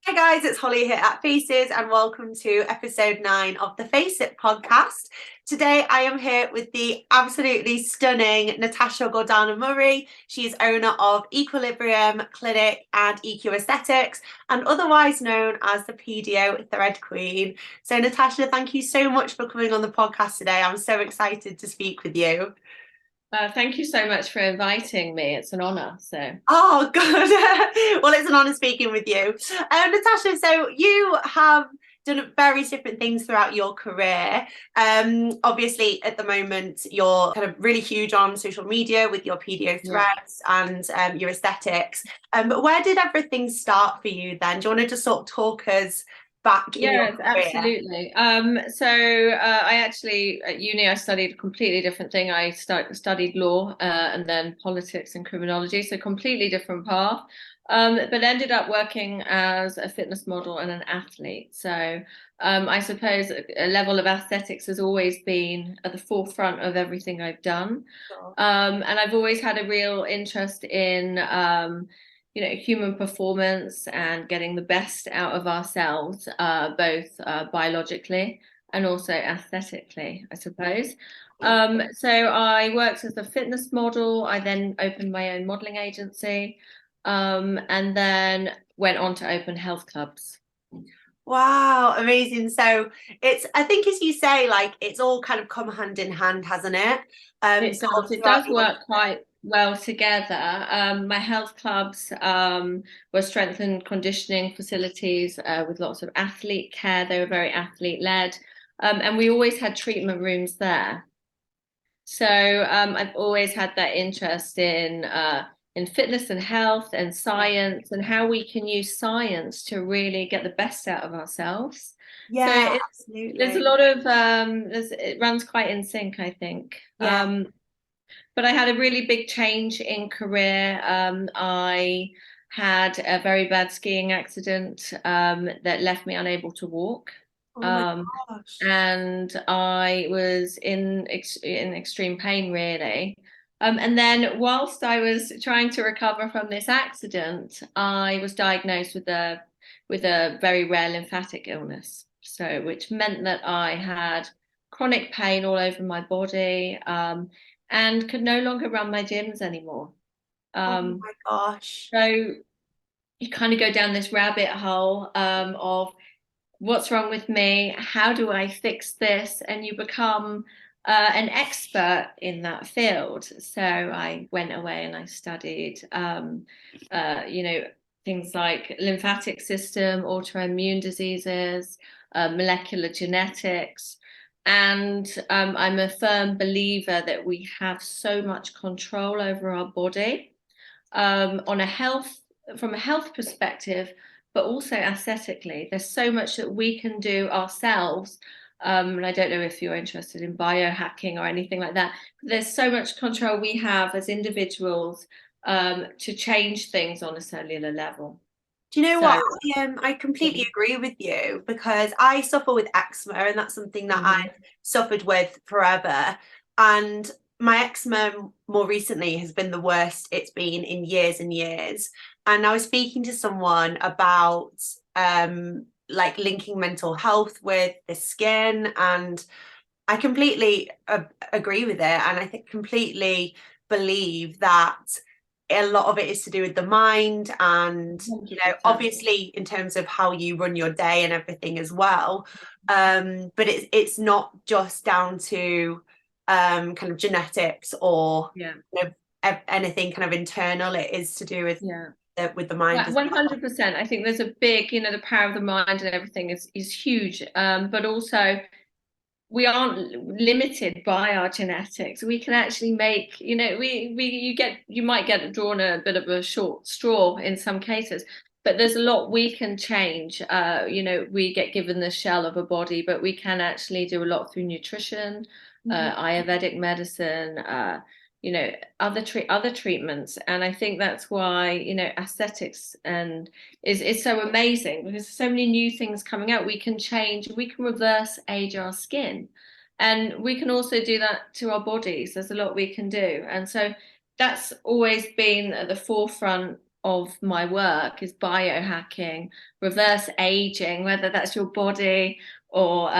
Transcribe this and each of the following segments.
Hi guys, it's Holly here at Faces and welcome to episode 9 of the Face It podcast. Today I am here with the absolutely stunning Natasha Gordana-Murray. She is owner of Eqlibrium Clinic and EQ Aesthetics and otherwise known as the PDO Thread Queen. So Natasha, thank you so much for coming on the podcast today. I'm so excited to speak with you. Thank you so much for inviting me. It's an honor. Oh, good. Well, it's an honor speaking with you. Natasha, so you have done various different things throughout your career. Obviously, at the moment, you're kind of really huge on social media with your PDO Yeah. threads and your aesthetics. But where did everything start for you then? Do you want to just sort of talk us back in your Yes, career? absolutely. I actually at uni I studied a completely different thing. I studied law and then politics and criminology, so completely different path. But ended up working as a fitness model and an athlete. I suppose a level of aesthetics has always been at the forefront of everything I've done. Sure. And I've always had a real interest in human performance and getting the best out of ourselves, both biologically and also aesthetically, I suppose. So I worked as a fitness model. I then opened my own modeling agency, and then went on to open health clubs. Wow, amazing. So I think as you say, like it's all kind of come hand in hand, hasn't it? It Sort does. of It throughout does your work quite well together. My health clubs were strength and conditioning facilities with lots of athlete care. They were very athlete led, and we always had treatment rooms there. I've always had that interest in fitness and health and science and how we can use science to really get the best out of ourselves. yeah, There's a absolutely. lot of it runs quite in sync, I think. Yeah. But I had a really big change in career. I had a very bad skiing accident that left me unable to walk. Oh my Um, gosh. and I was in extreme pain, really. And then, whilst I was trying to recover from this accident, I was diagnosed with a very rare lymphatic illness. So, which meant that I had chronic pain all over my body, and could no longer run my gyms anymore. Oh Um, my gosh. so you kind of go down this rabbit hole of what's wrong with me? How do I fix this? And you become an expert in that field. So I went away and I studied, things like lymphatic system, autoimmune diseases, molecular genetics. And I'm a firm believer that we have so much control over our body on a health from a health perspective, but also aesthetically. There's so much that we can do ourselves. And I don't know if you're interested in biohacking or anything like that. But there's so much control we have as individuals to change things on a cellular level. Do you know So, what? I completely agree with you because I suffer with eczema, and that's something that mhm. I've suffered with forever. And my eczema more recently has been the worst it's been in years and years. And I was speaking to someone about like linking mental health with the skin, and I completely agree with it, and I think completely believe that a lot of it is to do with the mind, and obviously in terms of how you run your day and everything as well. But it's not just down to kind of genetics or Yeah, anything kind of internal. It is to do yeah. with the mind as well. 100%. I think there's a big, the power of the mind and everything is huge. But also we aren't limited by our genetics. We can actually make, you might get drawn a bit of a short straw in some cases, but there's a lot we can change. We get given the shell of a body, but we can actually do a lot through nutrition, Mhm. Ayurvedic medicine, you know, other treatments. And I think that's why, aesthetics and is so amazing because there's so many new things coming out. We can change, we can reverse age our skin, and we can also do that to our bodies. There's a lot we can do, and so that's always been at the forefront of my work is biohacking, reverse aging, whether that's your body or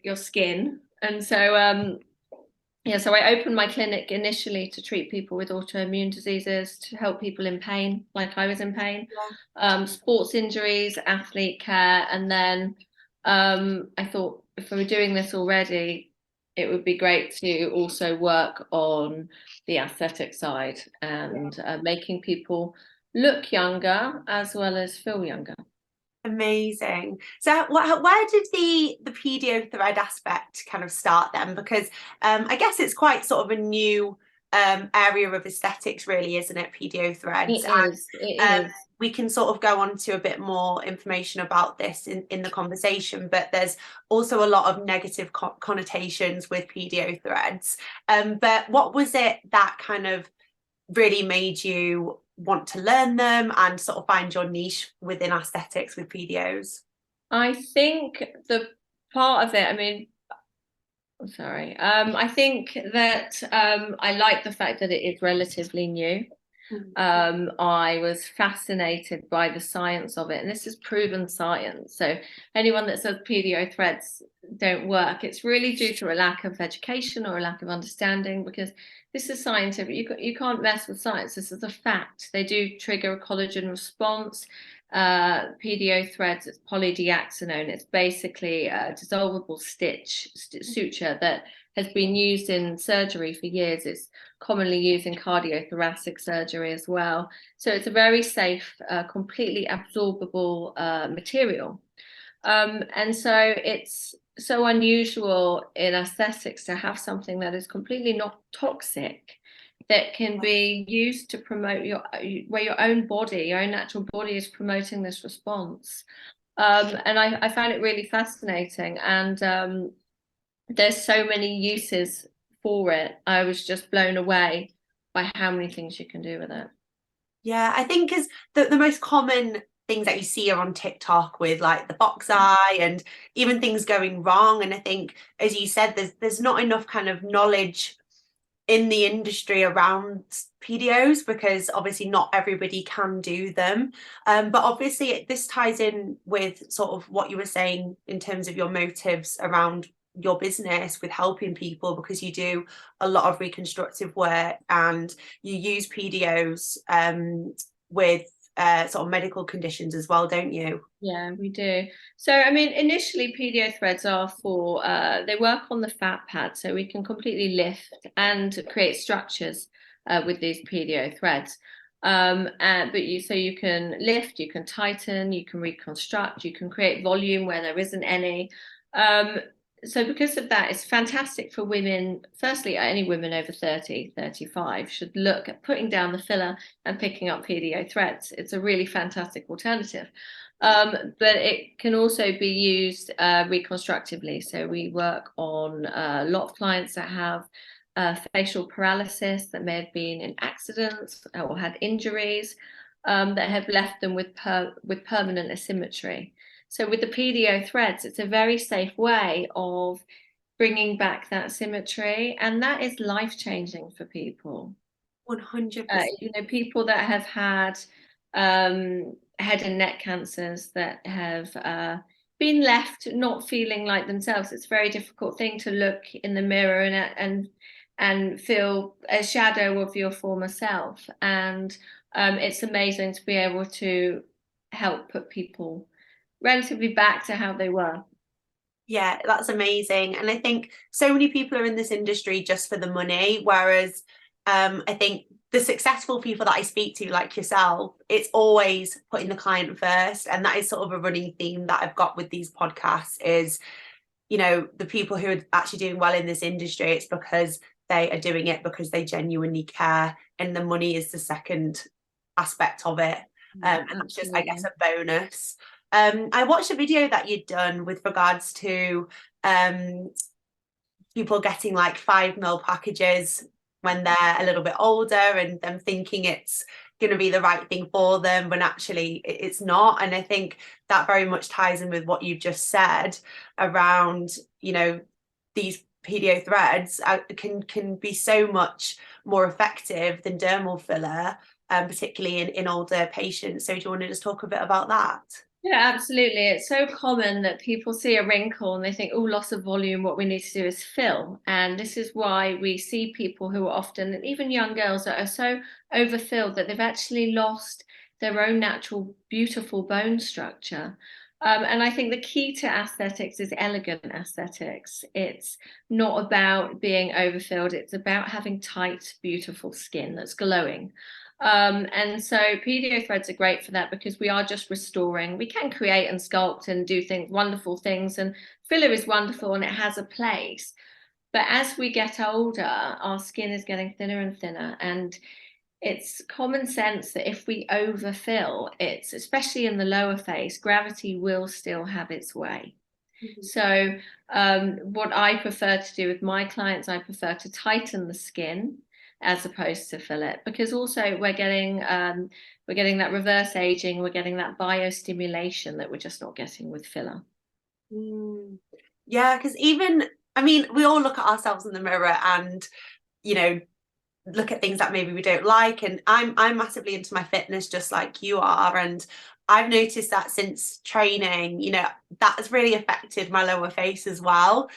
your skin. And so so I opened my clinic initially to treat people with autoimmune diseases, to help people in pain, like I was in pain, sports injuries, athlete care. And then I thought, if we were doing this already, it would be great to also work on the aesthetic side and making people look younger as well as feel younger. Amazing. So where did the PDO thread aspect kind of start then? Because I guess it's quite sort of a new area of aesthetics, really, isn't it? PDO threads. It is. We can sort of go on to a bit more information about this in the conversation, but there's also a lot of negative connotations with PDO threads. But what was it that kind of really made you want to learn them and sort of find your niche within aesthetics with PDOs? I think the part of it, I think that I like the fact that it is relatively new. I was fascinated by the science of it, and this is proven science. So anyone that says PDO threads don't work, it's really due to a lack of education or a lack of understanding, because this is scientific. You can't mess with science. This is a fact. They do trigger a collagen response. PDO threads, it's polydeaxanone. It's basically a dissolvable suture that has been used in surgery for years. It's commonly used in cardiothoracic surgery as well. So it's a very safe, completely absorbable material. And so it's so unusual in aesthetics to have something that is completely not toxic, that can be used to promote where your own body, your own natural body is promoting this response. And I found it really fascinating. And there's so many uses for it. I was just blown away by how many things you can do with it. Yeah, I think as the most common things that you see are on TikTok with like the box eye and even things going wrong. And I think, as you said, there's not enough kind of knowledge in the industry around PDOs, because obviously not everybody can do them. But obviously this ties in with sort of what you were saying in terms of your motives around your business with helping people, because you do a lot of reconstructive work and you use PDOs with sort of medical conditions as well, don't you? Yeah, we do. So, initially PDO threads are for, they work on the fat pad, so we can completely lift and create structures with these PDO threads. So you can lift, you can tighten, you can reconstruct, you can create volume where there isn't any. So because of that, it's fantastic for women. Firstly, any women over 30, 35 should look at putting down the filler and picking up PDO threads. It's a really fantastic alternative. But it can also be used reconstructively. So we work on a lot of clients that have facial paralysis, that may have been in accidents or had injuries that have left them with permanent asymmetry. So with the PDO threads, it's a very safe way of bringing back that symmetry, and that is life-changing for people. 100%. People that have had head and neck cancers, that have been left not feeling like themselves. It's a very difficult thing to look in the mirror and feel a shadow of your former self. And it's amazing to be able to help put people relatively back to how they were. Yeah, that's amazing. And I think so many people are in this industry just for the money, whereas I think the successful people that I speak to, like yourself, it's always putting the client first. And that is sort of a running theme that I've got with these podcasts is, the people who are actually doing well in this industry, it's because they are doing it because they genuinely care, and the money is the second aspect of it. And that's just, I guess, a bonus. I watched a video that you'd done with regards to people getting like 5 ml packages when they're a little bit older, and them thinking it's going to be the right thing for them when actually it's not. And I think that very much ties in with what you've just said around, these PDO threads can be so much more effective than dermal filler. particularly in older patients. So do you want to just talk a bit about that? Yeah, absolutely. It's so common that people see a wrinkle and they think, oh, loss of volume, what we need to do is fill. And this is why we see people who are often, and even young girls, that are so overfilled that they've actually lost their own natural, beautiful bone structure. And I think the key to aesthetics is elegant aesthetics. It's not about being overfilled, it's about having tight, beautiful skin that's glowing. And so PDO threads are great for that because we are just restoring. We can create and sculpt and do things, wonderful things, and filler is wonderful and it has a place. But as we get older, our skin is getting thinner and thinner, and it's common sense that if we overfill, it's especially in the lower face, gravity will still have its way. Mm-hmm. So what I prefer to do with my clients, I prefer to tighten the skin as opposed to fill it, because also we're getting that reverse aging, we're getting that biostimulation that we're just not getting with filler. Yeah, because even, I mean, we all look at ourselves in the mirror and, you know, look at things that maybe we don't like, and I'm massively into my fitness just like you are, and I've noticed that since training, you know, that has really affected my lower face as well.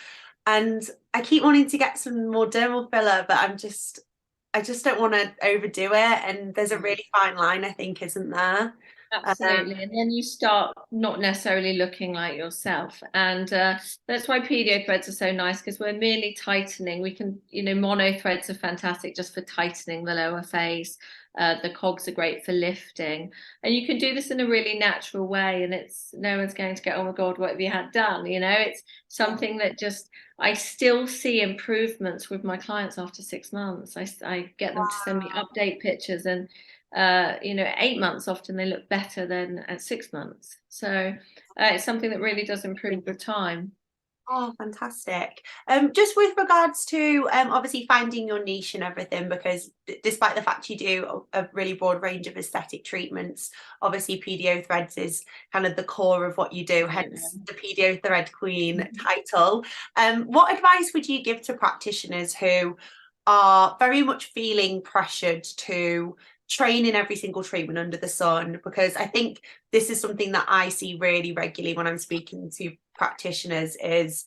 And I keep wanting to get some more dermal filler, but I just don't want to overdo it. And there's a really fine line, I think, isn't there? Absolutely. And then you start not necessarily looking like yourself. And that's why PDO threads are so nice, because we're merely tightening. We can, you know, mono threads are fantastic just for tightening the lower face. The cogs are great for lifting. And you can do this in a really natural way. And it's no one's going to go, oh my God, what have you had done? You know, it's something that just, I still see improvements with my clients after 6 months. I get them to send me update pictures, and you know, 8 months often they look better than at 6 months. So it's something that really does improve with time. Oh, fantastic. Just with regards to obviously finding your niche and everything, because despite the fact you do a really broad range of aesthetic treatments, obviously PDO threads is kind of the core of what you do, hence the PDO Thread Queen title. What advice would you give to practitioners who are very much feeling pressured to train in every single treatment under the sun? Because I think this is something that I see really regularly when I'm speaking to practitioners, is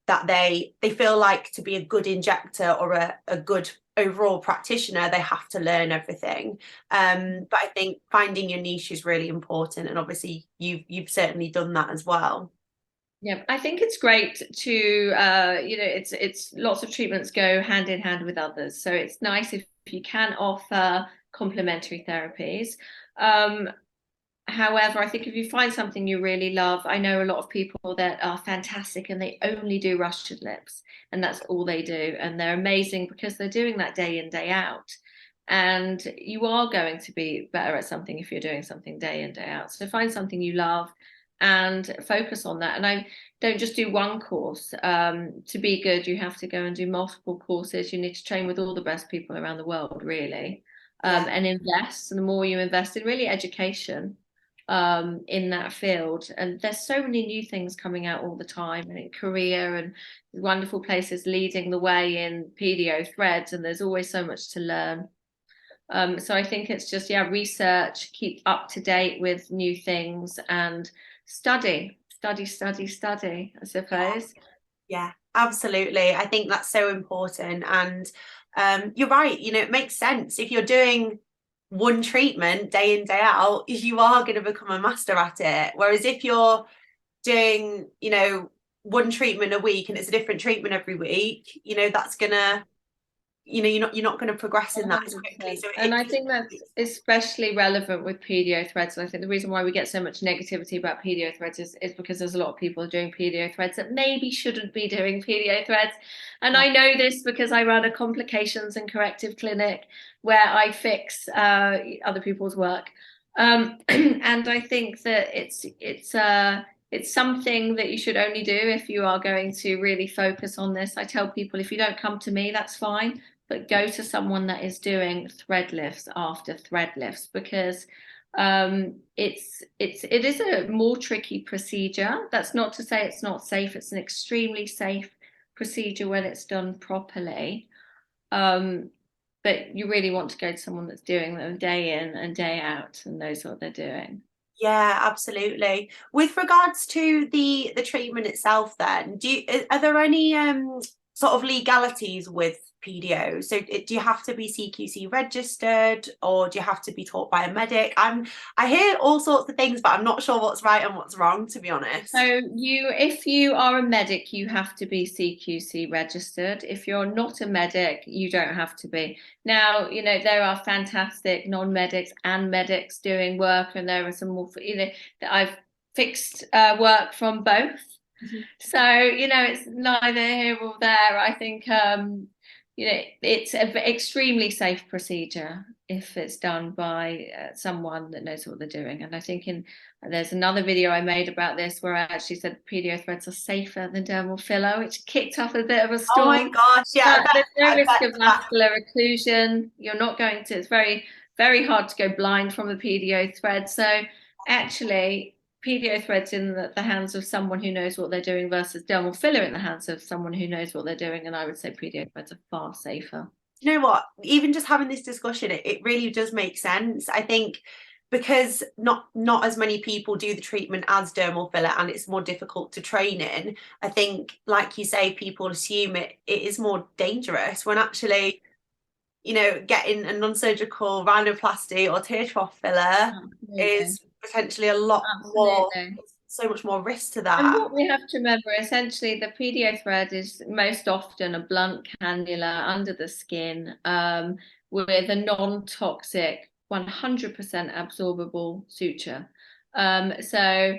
that they feel like to be a good injector or a good overall practitioner, they have to learn everything. But I think finding your niche is really important, and obviously you've certainly done that as well. Yeah, I think it's great to you know, it's lots of treatments go hand in hand with others, so it's nice if you can offer complementary therapies. However, I think if you find something you really love, I know a lot of people that are fantastic and they only do Russian lips, and that's all they do, and they're amazing because they're doing that day in, day out. And you are going to be better at something if you're doing something day in, day out. So find something you love and focus on that. And I don't just do one course. To be good, you have to go and do multiple courses. You need to train with all the best people around the world, really, and invest. And the more you invest in really education in that field, and there's so many new things coming out all the time, and in Korea and wonderful places leading the way in PDO threads, and there's always so much to learn. So I think it's just, yeah, research, keep up to date with new things, and study, I suppose. Yeah, absolutely. I think that's so important. And you're right, you know, it makes sense. If you're doing one treatment day in, day out, you are going to become a master at it. Whereas if you're doing, you know, one treatment a week and it's a different treatment every week, you know, that's gonna, you know, you're not going to progress in that as quickly. So and I think that's especially relevant with PDO threads. And I think the reason why we get so much negativity about PDO threads is because there's a lot of people doing PDO threads that maybe shouldn't be doing PDO threads. And I know this because I run a complications and corrective clinic where I fix other people's work. And I think that it's something that you should only do if you are going to really focus on this. I tell people, if you don't come to me, that's fine, but go to someone that is doing thread lifts after thread lifts, because it is a more tricky procedure. That's not to say it's not safe. It's an extremely safe procedure when it's done properly. but you really want to go to someone that's doing them day in and day out and knows what they're doing. Yeah, absolutely. With regards to the treatment itself, then, are there any sort of legalities with PDO? So do you have to be CQC registered, or do you have to be taught by a medic? I hear all sorts of things, but I'm not sure what's right and what's wrong, to be honest. So if you are a medic, you have to be CQC registered. If you're not a medic, you don't have to be. Now, there are fantastic non-medics and medics doing work, and there are some more, that I've fixed work from both. Mm-hmm. So, it's neither here or there. I think, it's an extremely safe procedure if it's done by someone that knows what they're doing. And I think there's another video I made about this where I actually said PDO threads are safer than dermal filler, which kicked up a bit of a storm. Oh my gosh, yeah. There's no risk of vascular occlusion. You're not going to, it's very, very hard to go blind from the PDO thread. So actually, PDO threads in the hands of someone who knows what they're doing versus dermal filler in the hands of someone who knows what they're doing. And I would say PDO threads are far safer. You know what? Even just having this discussion, it really does make sense. I think because not as many people do the treatment as dermal filler, and it's more difficult to train in. I think, like you say, people assume it is more dangerous when actually, getting a non-surgical rhinoplasty or tear trough filler is potentially a lot more, so much more risk to that. And what we have to remember, essentially, the PDO thread is most often a blunt cannula under the skin with a non-toxic 100% absorbable suture. So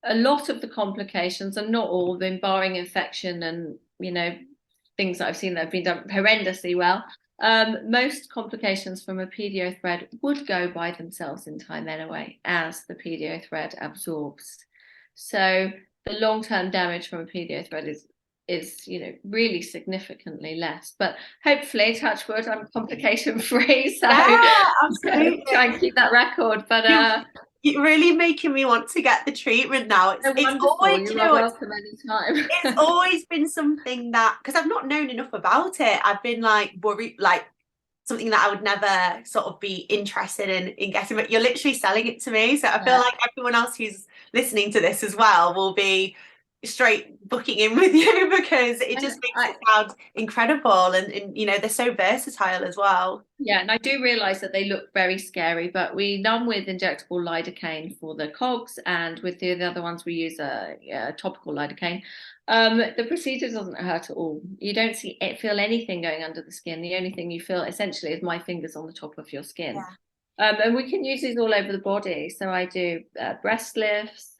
a lot of the complications, and not all, been barring infection and, things that I've seen that have been done horrendously well. Most complications from a PDO thread would go by themselves in time anyway, as the PDO thread absorbs. So the long-term damage from a PDO thread is really significally less. But hopefully, touch wood, I'm complication free. So yeah, absolutely. Try and keep that record. But you're really making me want to get the treatment now. It's always, you're welcome anytime. It's always been something that, because I've not known enough about it, I've been worried, something that I would never sort of be interested in getting, but you're literally selling it to me. So I feel like everyone else who's listening to this as well will be straight booking in with you, because it just makes it sound incredible, and they're so versatile as well. Yeah, and I do realise that they look very scary, but we numb with injectable lidocaine for the cogs, and with the other ones we use a topical lidocaine. The procedure doesn't hurt at all. You don't feel anything going under the skin. The only thing you feel essentially is my fingers on the top of your skin. Yeah. And we can use these all over the body. So I do breast lifts,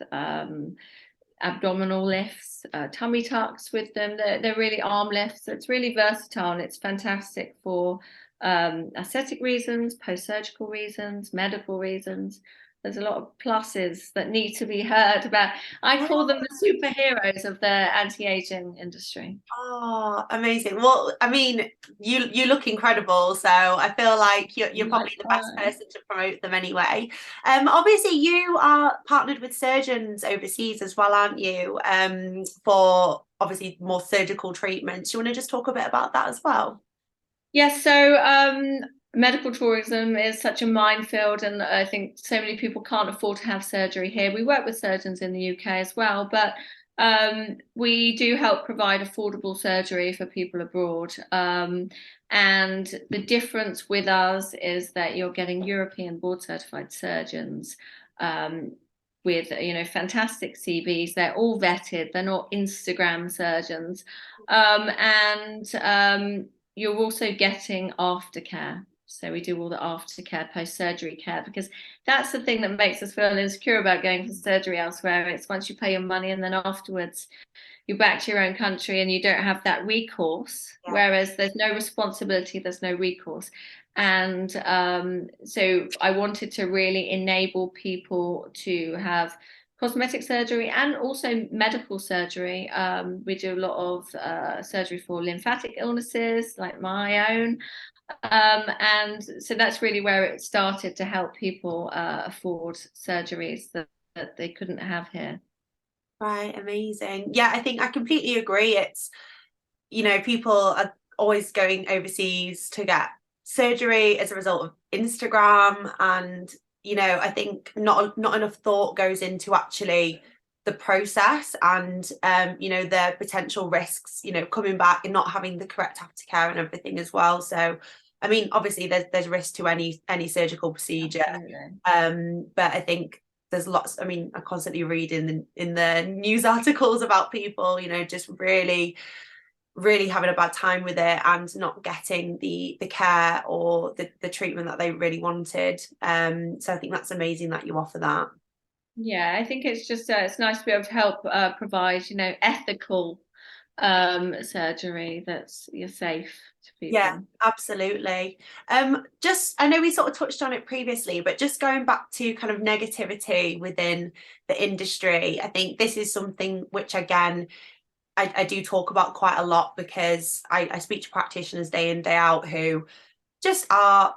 abdominal lifts, tummy tucks with them. They're really arm lifts. So it's really versatile, and it's fantastic for aesthetic reasons, post-surgical reasons, medical reasons. There's a lot of pluses that need to be heard about. I call them the superheroes of the anti-aging industry. Oh, amazing. Well, I mean, you look incredible, so I feel like you're probably the best person to promote them anyway. Obviously you are partnered with surgeons overseas as well, aren't you? For obviously more surgical treatments. Do you want to just talk a bit about that as well? Yes, so medical tourism is such a minefield, and I think so many people can't afford to have surgery here. We work with surgeons in the UK as well, but we do help provide affordable surgery for people abroad. And the difference with us is that you're getting European board certified surgeons with fantastic CVs. They're all vetted. They're not Instagram surgeons, and you're also getting aftercare. So we do all the aftercare, post-surgery care, because that's the thing that makes us feel insecure about going for surgery elsewhere. It's once you pay your money and then afterwards you're back to your own country and you don't have that recourse. Yeah. Whereas there's no responsibility, there's no recourse. And so I wanted to really enable people to have cosmetic surgery and also medical surgery. We do a lot of surgery for lymphatic illnesses like my own. And so that's really where it started, to help people afford surgeries that they couldn't have here. Right, amazing. Yeah, I think I completely agree. It's, people are always going overseas to get surgery as a result of Instagram, and I think not enough thought goes into actually the process, and the potential risks, coming back and not having the correct aftercare and everything as well. So I mean, obviously there's risk to any surgical procedure. But I think there's lots. I mean, I constantly read in the news articles about people, just really having a bad time with it and not getting the care or the treatment that they really wanted. So I think that's amazing that you offer that. Yeah, I think it's just it's nice to be able to help provide, ethical surgery that's safe to people. Yeah, absolutely. Just, I know we sort of touched on it previously, but just going back to kind of negativity within the industry, I think this is something which, again, I do talk about quite a lot, because I speak to practitioners day in, day out who just are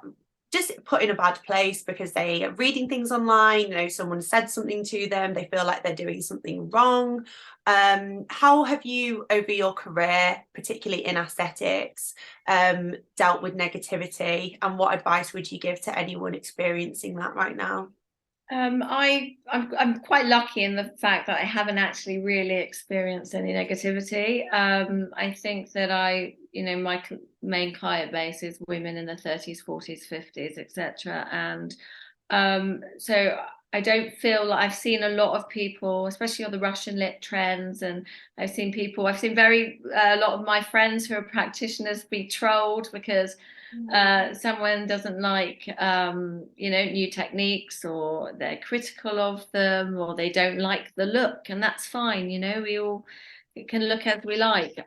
just put in a bad place because they are reading things online. Someone said something to them, they feel like they're doing something wrong. How have you, over your career, particularly in aesthetics, dealt with negativity, and what advice would you give to anyone experiencing that right now? I'm quite lucky in the fact that I haven't actually really experienced any negativity. I think that my main client base is women in their 30s, 40s, 50s, etc. And so I don't feel like I've seen a lot of people, especially on the Russian lit trends, and I've seen a lot of my friends who are practitioners be trolled because someone doesn't like new techniques, or they're critical of them, or they don't like the look, and that's fine. We all can look as we like.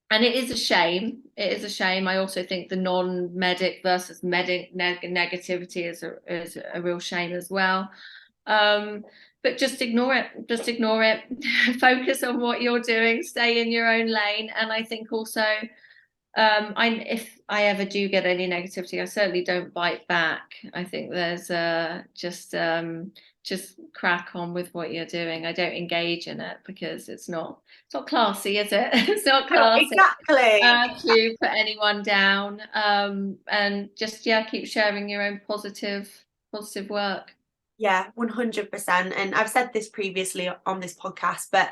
And it is a shame. It is a shame. I also think the non-medic versus medic negativity is a real shame as well. But just ignore it. Just ignore it. Focus on what you're doing. Stay in your own lane. And I think also, if I ever do get any negativity, I certainly don't bite back. I think there's just crack on with what you're doing. I don't engage in it because it's not classy, is it? It's not classy. Exactly. To put anyone down. And just keep sharing your own positive work. Yeah, 100%. And I've said this previously on this podcast, but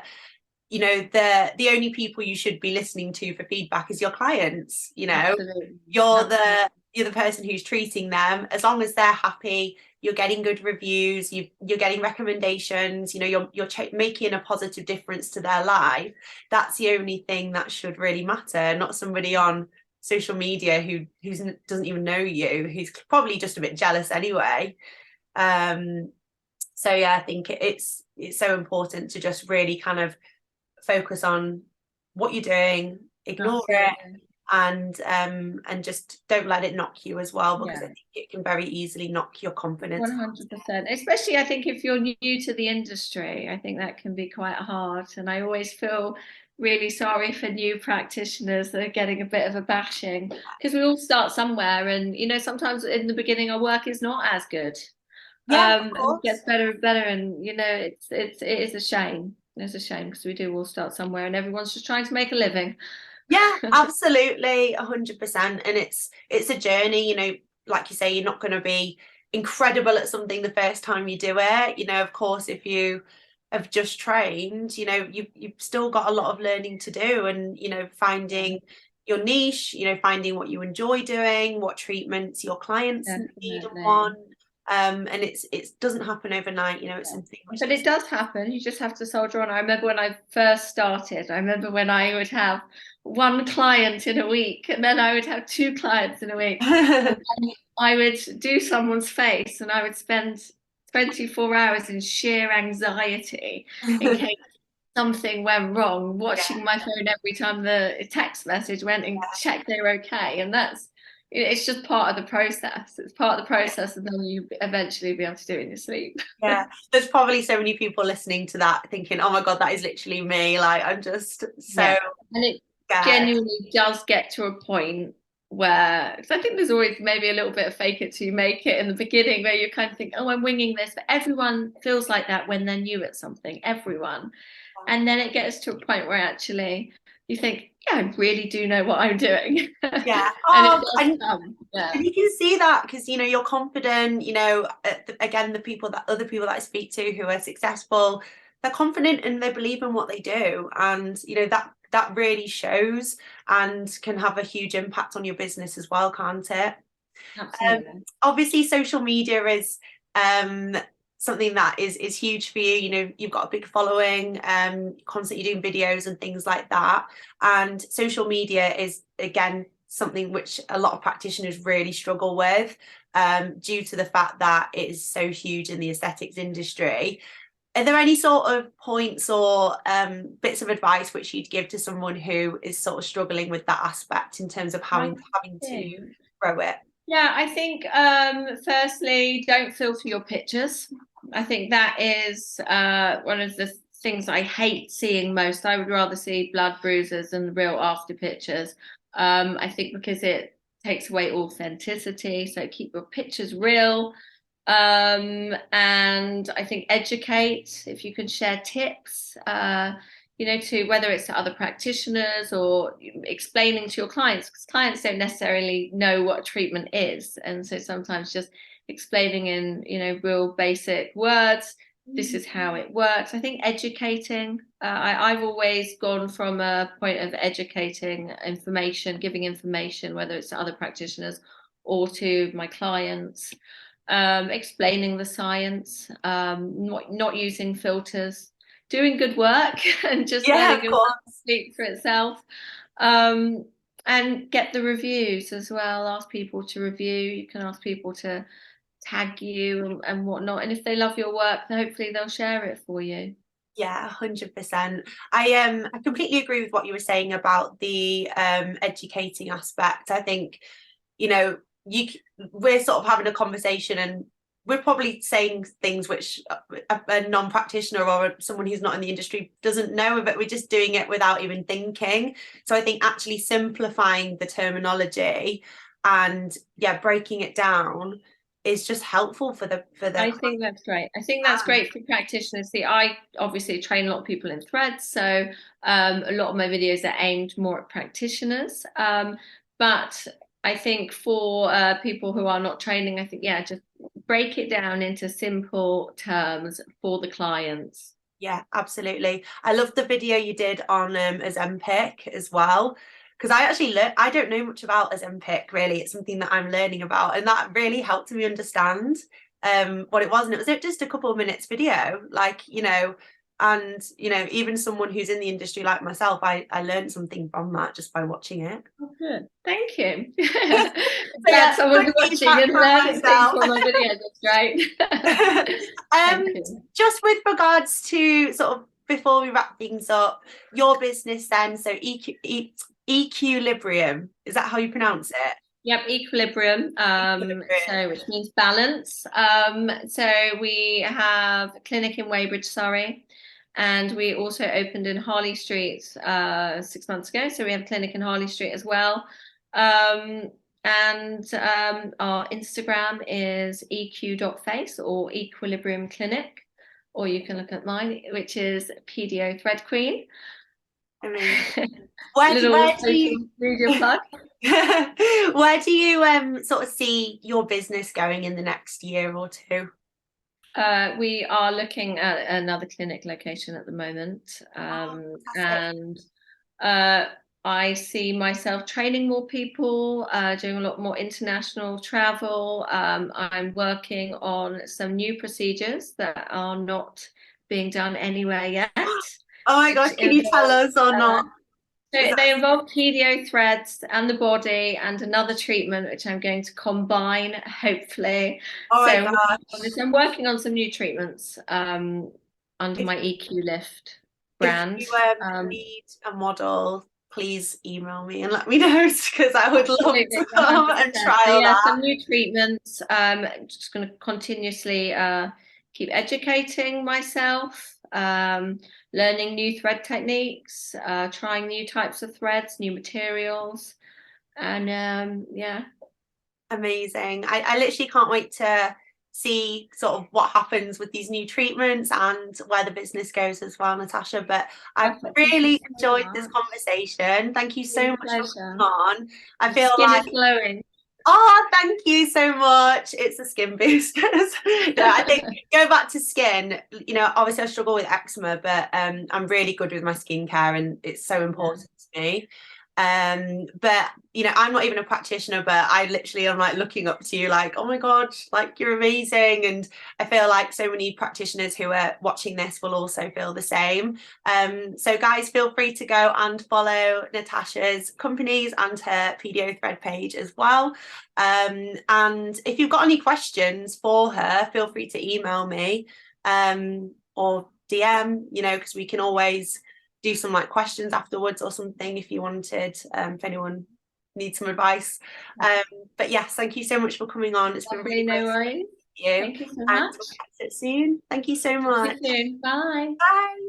the only people you should be listening to for feedback is your clients. Absolutely. You're the person who's treating them. As long as they're happy, you're getting good reviews, you're getting recommendations, you're making a positive difference to their life. That's the only thing that should really matter, not somebody on social media who doesn't even know you, who's probably just a bit jealous anyway. So yeah, I think it's so important to just really kind of focus on what you're doing, ignore it, and just don't let it knock you as well, because I think it can very easily knock your confidence. 100%. Especially I think if you're new to the industry, I think that can be quite hard. And I always feel really sorry for new practitioners that are getting a bit of a bashing, because we all start somewhere, and sometimes in the beginning our work is not as good. And it gets better and better, and it is a shame. It's a shame because we do all start somewhere, and everyone's just trying to make a living. Yeah, absolutely, 100%. And it's a journey. Like you say, you're not going to be incredible at something the first time you do it. Of course, if you have just trained, you've still got a lot of learning to do, and finding your niche, finding what you enjoy doing, what treatments your clients need and want. And it doesn't happen overnight, it's something. But it does happen. You just have to soldier on. I remember when I first started. I remember when I would have one client in a week, and then I would have two clients in a week. I would do someone's face, and I would spend 24 hours in sheer anxiety in case something went wrong, watching my phone every time the text message went, and check they're okay. And it's just part of the process. It's part of the process, and then you eventually be able to do it in your sleep. Yeah, there's probably so many people listening to that thinking, oh my God, that is literally me. Like, I'm just so and it genuinely does get to a point where, because I think there's always maybe a little bit of fake it till you make it in the beginning, where you kind of think, oh, I'm winging this, but everyone feels like that when they're new at something, everyone. And then it gets to a point where actually you think, yeah, I really do know what I'm doing. Yeah. And it Oh, does and come. Yeah. you can see that because you're confident. Again, other people that I speak to who are successful, they're confident and they believe in what they do, and that really shows and can have a huge impact on your business as well, can't it? Absolutely. Obviously, social media is um, something that is huge for you. You've got a big following, constantly doing videos and things like that. And social media is, again, something which a lot of practitioners really struggle with, due to the fact that it is so huge in the aesthetics industry. Are there any sort of points or bits of advice which you'd give to someone who is sort of struggling with that aspect in terms of having to grow it? Yeah, I think firstly, don't filter your pictures. I think that is one of the things I hate seeing most. I would rather see blood bruises than real after pictures. I think because it takes away authenticity. So keep your pictures real. And I think educate if you can share tips. To whether it's to other practitioners or explaining to your clients, because clients don't necessarily know what a treatment is. And so sometimes just explaining in, real basic words, this is how it works. I think educating, I've always gone from a point of educating information, giving information, whether it's to other practitioners or to my clients, explaining the science, not using filters, doing good work and just Yeah, letting of your work course. speak for itself. And get the reviews as well. Ask people to review. You can ask people to tag you and whatnot. And if they love your work, then hopefully they'll share it for you. Yeah, 100%. I completely agree with what you were saying about the educating aspect. I think, you know, you we're sort of having a conversation and we're probably saying things which a non-practitioner or someone who's not in the industry doesn't know, but we're just doing it without even thinking. So I think actually simplifying the terminology and breaking it down is just helpful for the I think that's great. I think that's great for practitioners. See, I obviously train a lot of people in threads, so a lot of my videos are aimed more at practitioners. But I think for people who are not training, I think, just break it down into simple terms for the clients. Yeah, absolutely. I love the video you did on Ozempic as well, because I actually I don't know much about Ozempic really. It's something that I'm learning about, and that really helped me understand what it was. And it was just a couple of minutes video, and even someone who's in the industry like myself, I learned something from that just by watching it. Oh, good. Thank you. So Glad yeah, someone's good watching feedback and from learning things myself. from my videos. That's great. Thank you. Just with regards to sort of before we wrap things up, your business then, so Equilibrium, is that how you pronounce it? Yep, equilibrium. So which means balance. So we have a clinic in Weybridge, Surrey, and we also opened in Harley Street 6 months ago. So we have a clinic in Harley Street as well. And our Instagram is eq.face or Equilibrium Clinic, or you can look at mine, which is PDO Thread Queen. I mean, Little social media plug. Where do you sort of see your business going in the next year or two? We are looking at another clinic location at the moment, and I see myself training more people, doing a lot more international travel. I'm working on some new procedures that are not being done anywhere yet. Oh my gosh, can you tell us or not? So they involve PDO threads and the body and another treatment, which I'm going to combine, hopefully. Oh my gosh. I'm working on some new treatments under my EQ Lift brand. If you need a model, please email me and let me know because I would love to come and trial that. Some new treatments. Just going to continuously keep educating myself, learning new thread techniques, trying new types of threads, new materials, and Amazing. I literally can't wait to see sort of what happens with these new treatments and where the business goes as well, Natasha. But I've Perfect. Thank you really so enjoyed this much. conversation. Thank you so much for Pleasure. coming on. I Your feel skin like, is glowing. oh, thank you so much. It's the skin boosters. I think go back to skin, obviously I struggle with eczema, but I'm really good with my skincare and it's so important to me. But I'm not even a practitioner, but I literally am like looking up to you like, oh my God, like you're amazing. And I feel like so many practitioners who are watching this will also feel the same. So guys, feel free to go and follow Natasha's companies and her PDO Thread page as well. And if you've got any questions for her, feel free to email me or DM, because we can always do some like questions afterwards or something if you wanted, if anyone needs some advice. But yes, thank you so much for coming on. It's been really No great to worries. meet you. Thank you so And much. we'll catch it soon. Thank you so See much. you soon. Bye. Bye.